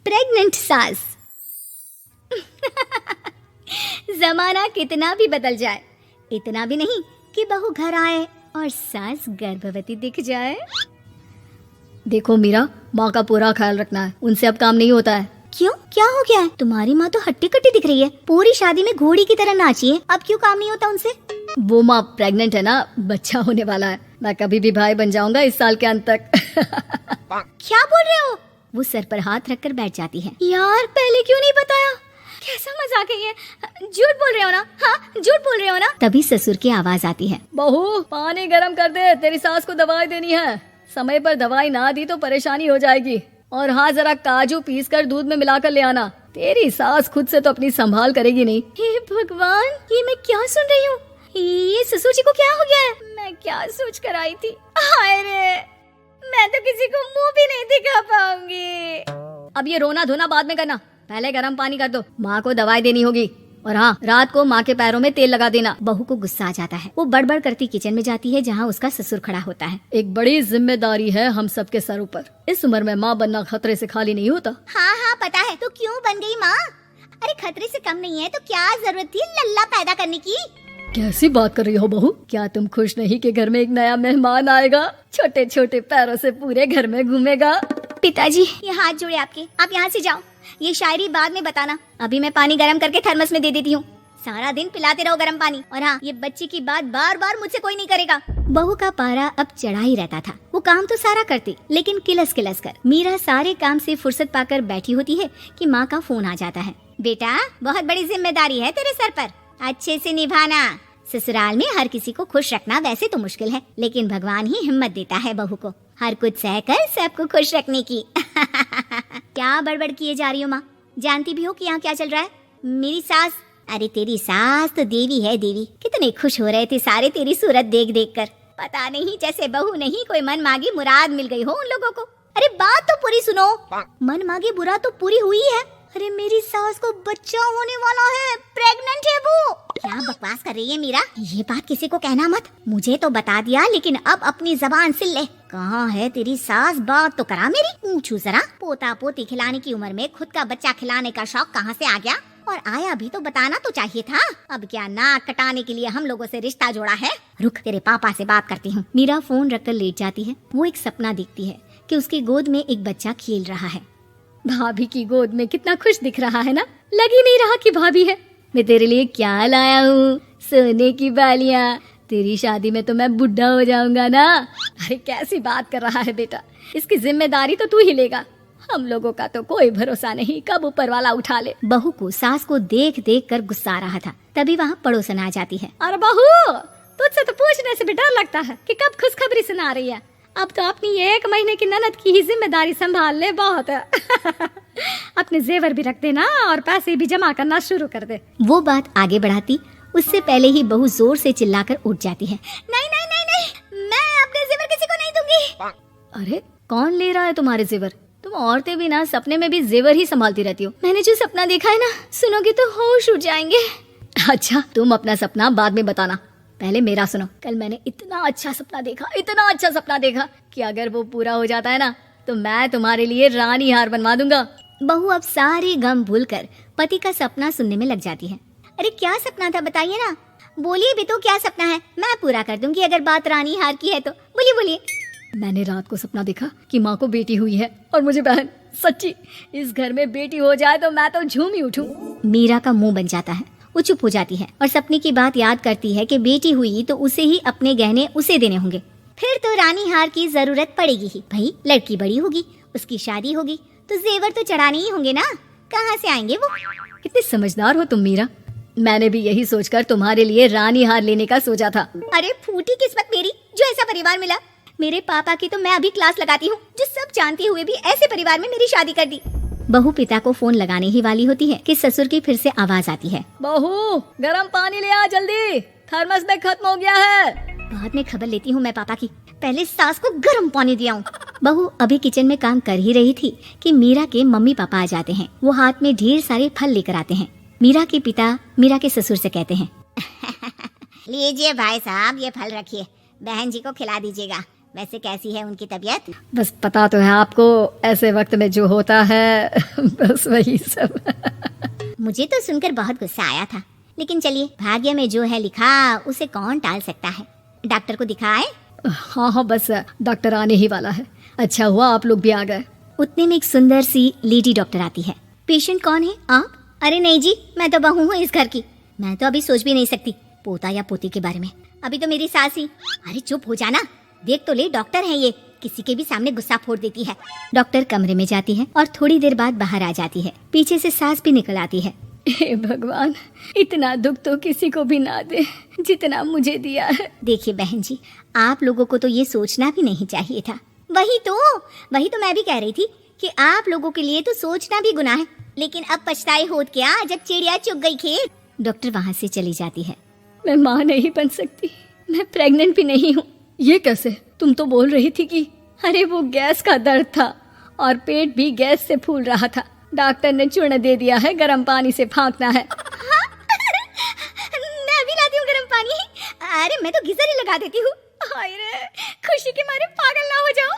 Pregnant सास। जमाना कितना भी बदल जाए, इतना भी नहीं कि बहू घर आए और सास गर्भवती दिख जाए। देखो मीरा, माँ का पूरा ख्याल रखना है, उनसे अब काम नहीं होता है। क्यों, क्या हो गया है? तुम्हारी माँ तो हट्टी कट्टी दिख रही है, पूरी शादी में घोड़ी की तरह नाची है, अब क्यों काम नहीं होता उनसे? वो माँ प्रेग्नेंट है ना, बच्चा होने वाला है, मैं कभी भी भाई बन जाऊंगा इस साल के अंत तक। क्या बोल रहे हो? वो सर पर हाथ रखकर बैठ जाती है। यार पहले क्यों नहीं बताया? कैसा मजाक है ये? झूठ बोल रहे हो ना? हाँ, झूठ बोल रहे हो ना? तभी ससुर की आवाज आती है। बहू पानी गर्म कर दे, तेरी सास को दवाई देनी है, समय पर दवाई ना दी तो परेशानी हो जाएगी। और हाँ, जरा काजू पीस कर दूध में मिलाकर ले आना, तेरी सास खुद से तो अपनी संभाल करेगी नहीं। हे भगवान, ये मैं क्या सुन रही हूँ? ये ससुर जी को क्या हो गया है? मैं क्या सोच कर आई थी? हाय रे, मैं तो किसी को मुंह भी नहीं दिखा पाऊंगी। अब ये रोना धोना बाद में करना, पहले गर्म पानी कर दो, माँ को दवाई देनी होगी। और हाँ, रात को माँ के पैरों में तेल लगा देना। बहू को गुस्सा आ जाता है, वो बड़बड़ करती किचन में जाती है जहाँ उसका ससुर खड़ा होता है। एक बड़ी जिम्मेदारी है हम सबके सर ऊपर, इस उम्र में माँ बनना खतरे से खाली नहीं होता। हाँ हाँ पता है, तो क्यों बन गई माँ? अरे खतरे से कम नहीं है तो क्या जरूरत थी लल्ला पैदा करने की? कैसी बात कर रही हो बहू? क्या तुम खुश नहीं कि घर में एक नया मेहमान आएगा, छोटे छोटे पैरों से पूरे घर में घूमेगा? पिताजी ये हाथ जोड़े आपके, आप यहाँ से जाओ, ये शायरी बाद में बताना, अभी मैं पानी गरम करके थर्मस में दे देती हूँ। सारा दिन पिलाते रहो गरम पानी। और हाँ, ये बच्चे की बात बार बार मुझसे कोई नहीं करेगा। बहू का पारा अब चढ़ा ही रहता था, वो काम तो सारा करती, लेकिन किलस किलस कर। मीरा सारे काम से फुर्सत पाकर बैठी होती है कि माँ का फोन आ जाता है। बेटा बहुत बड़ी जिम्मेदारी है तेरे सर पर, अच्छे से निभाना। ससुराल में हर किसी को खुश रखना वैसे तो मुश्किल है, लेकिन भगवान ही हिम्मत देता है बहू को हर कुछ सहकर सबको खुश रखने की। क्या बड़बड़ किए जा रही हो माँ? जानती भी हो कि यहाँ क्या चल रहा है? मेरी सास, अरे तेरी सास तो देवी है देवी। कितने खुश हो रहे थे सारे तेरी सूरत देख देख कर। पता नहीं जैसे बहू नहीं कोई मन मांगी मुराद मिल गई हो उन लोगों को। अरे बात तो पूरी सुनो। मन मांगी मुराद तो पूरी हुई है। अरे मेरी सास को बच्चा होने वाला है, प्रेग्नेंट है वो। क्या बकवास कर रही है मीरा? ये बात किसी को कहना मत। मुझे तो बता दिया, लेकिन अब अपनी जबान सिल ले। कहाँ है तेरी सास? बात तो करा मेरी। पूछू जरा, पोता पोती खिलाने की उम्र में खुद का बच्चा खिलाने का शौक कहाँ से आ गया? और आया भी तो बताना तो चाहिए था। अब क्या नाक कटाने के लिए हम लोगों से रिश्ता जोड़ा है? रुक, तेरे पापा से बात करती हूँ। मीरा फोन रखकर लेट जाती है। वो एक सपना देखती है कि उसकी गोद में एक बच्चा खेल रहा है। भाभी की गोद में कितना खुश दिख रहा है ना, लग ही नहीं रहा कि भाभी है। मैं तेरे लिए क्या लाया हूँ, सोने की बालियाँ। तेरी शादी में तो मैं बुढ़ा हो जाऊंगा ना। अरे कैसी बात कर रहा है बेटा, इसकी जिम्मेदारी तो तू ही लेगा, हम लोगों का तो कोई भरोसा नहीं, कब ऊपर वाला उठा ले। बहू को सास को देख देख कर गुस्सा आ रहा था, तभी वहाँ पड़ोसन आ जाती है। अरे बहू, तुझसे तो पूछने से भी डर लगता है कि कब खुशखबरी सुना रही है। अब तो अपनी 1 महीने की ननद की ही जिम्मेदारी संभाल ले, बहुत है। अपने जेवर भी रख देना और पैसे भी जमा करना शुरू कर दे। वो बात आगे बढ़ाती उससे पहले ही बहू जोर से चिल्लाकर उठ जाती है। नहीं नहीं नहीं नहीं, मैं अपने जेवर किसी को नहीं दूंगी। अरे कौन ले रहा है तुम्हारे जेवर? तुम औरतें भी ना सपने में भी जेवर ही संभालती रहती हो। मैंने जो सपना देखा है ना, सुनोगे तो होश उड़ जाएंगे। अच्छा, तुम अपना सपना बाद में बताना, पहले मेरा सुनो। कल मैंने इतना अच्छा सपना देखा, इतना अच्छा सपना देखा कि अगर वो पूरा हो जाता है ना तो मैं तुम्हारे लिए रानी हार बनवा दूंगा। बहू अब सारे गम भूलकर पति का सपना सुनने में लग जाती है। अरे क्या सपना था बताइए ना, बोलिए भी तो क्या सपना है, मैं पूरा कर दूंगी अगर बात रानी हार की है तो। बोलिए बोलिए। मैंने रात को सपना देखा कि माँ को बेटी हुई है और मुझे बहन। सच्ची, इस घर में बेटी हो जाए तो मैं तो झूम ही उठूं। मीरा का मुंह बन जाता है, वो चुप हो जाती है और सपने की बात याद करती है कि बेटी हुई तो उसे ही अपने गहने उसे देने होंगे। फिर तो रानी हार की जरूरत पड़ेगी ही। भाई लड़की बड़ी होगी, उसकी शादी होगी तो जेवर तो चढ़ाने ही होंगे ना, कहाँ से आएंगे वो? कितनी समझदार हो तुम मीरा। मैंने भी यही सोचकर तुम्हारे लिए रानी हार लेने का सोचा था। अरे फूटी किस्मत मेरी जो ऐसा परिवार मिला। मेरे पापा की तो मैं अभी क्लास लगाती हूँ, जो सब जानते हुए भी ऐसे परिवार में मेरी शादी कर दी। बहू पिता को फोन लगाने ही वाली होती है कि ससुर की फिर से आवाज आती है। बहू गरम पानी ले आ जल्दी, थर्मस में खत्म हो गया है। बाद में खबर लेती हूँ मैं पापा की, पहले सास को गर्म पानी दिया हूँ। बहू अभी किचन में काम कर ही रही थी कि मीरा के मम्मी पापा आ जाते हैं। वो हाथ में ढेर सारे फल लेकर आते हैं। मीरा के पिता मीरा के ससुर से कहते हैं, लीजिए भाई साहब, ये फल रखिए, बहन जी को खिला दीजिएगा। वैसे कैसी है उनकी तबीयत? बस पता तो है आपको, ऐसे वक्त में जो होता है बस वही सब। मुझे तो सुनकर बहुत गुस्सा आया था, लेकिन चलिए, भाग्य में जो है लिखा उसे कौन टाल सकता है। डॉक्टर को दिखाए? हाँ हाँ, बस डॉक्टर आने ही वाला है। अच्छा हुआ आप लोग भी आ गए। उतने में एक सुंदर सी लेडी डॉक्टर आती है। पेशेंट कौन है आप? अरे नहीं जी, मैं तो बहू हूँ इस घर की। मैं तो अभी सोच भी नहीं सकती पोता या पोती के बारे में। अभी तो मेरी सास ही। अरे चुप हो जाना, देख तो ले, डॉक्टर है ये, किसी के भी सामने गुस्सा फोड़ देती है। डॉक्टर कमरे में जाती है और थोड़ी देर बाद बाहर आ जाती है। पीछे से सास भी निकल आती है। हे भगवान, इतना दुख तो किसी को भी ना दे जितना मुझे दिया है। देखिए बहन जी, आप लोगों को तो ये सोचना भी नहीं चाहिए था। वही तो मैं भी कह रही थी कि आप लोगों के लिए तो सोचना भी गुनाह है, लेकिन अब पछताए होत क्या जब चिड़िया चुग गई खेत। डॉक्टर वहाँ से चली जाती है। मैं माँ नहीं बन सकती, मैं प्रेग्नेंट भी नहीं हूँ। ये कैसे? तुम तो बोल रही थी कि अरे वो गैस का दर्द था और पेट भी गैस से फूल रहा था। डॉक्टर ने चूर्ण दे दिया है, गर्म पानी से फाँकना है। मैं अभी लाती हूँ गर्म पानी। अरे मैं तो गीजर ही लगा देती हूँ। हाय रे, खुशी के मारे पागल ना हो जाओ।